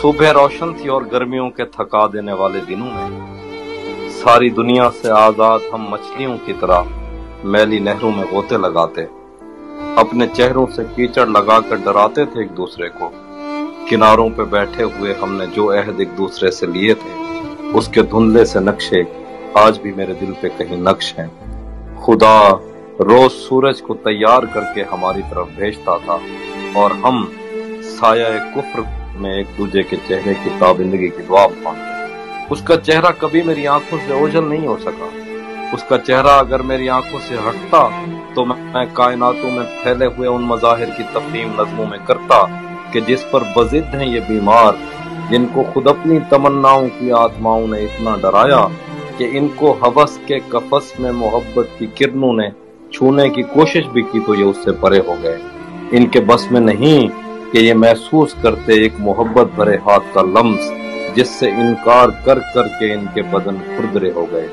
सुबह रोशन थी और गर्मियों के थका देने वाले दिनों में सारी दुनिया से आजाद हम मछलियों की तरह मैली नहरों में गोते लगाते, अपने चेहरों से कीचड़ लगाकर डराते थे एक दूसरे को। किनारों पे बैठे हुए हमने जो अहद एक दूसरे से लिए थे, उसके धुंधले से नक्शे आज भी मेरे दिल पे कहीं नक्श हैं। खुदा रोज सूरज को तैयार करके हमारी तरफ भेजता था और हम साया कुफ्र में एक दूसरे के चेहरे की ताबिंदगी की दुआ मांगते। उसका चेहरा कभी मेरी आंखों से ओझल नहीं हो सका। उसका चेहरा अगर मेरी आंखों से हटता तो मैं कायनातों में फैले हुए उन मज़ाहिर की तफहीम नज़मों में करता कि जिस पर बज़िद हैं ये बीमार, जिनको खुद अपनी तमन्नाओं की आत्माओं ने इतना डराया कि इनको हवस के कफस में मोहब्बत की किरणों ने छूने की कोशिश भी की तो ये उससे परे हो गए। इनके बस में नहीं कि ये महसूस करते एक मोहब्बत भरे हाथ का लम्स जिससे इनकार कर कर के इनके बदन खुरदरे हो गए।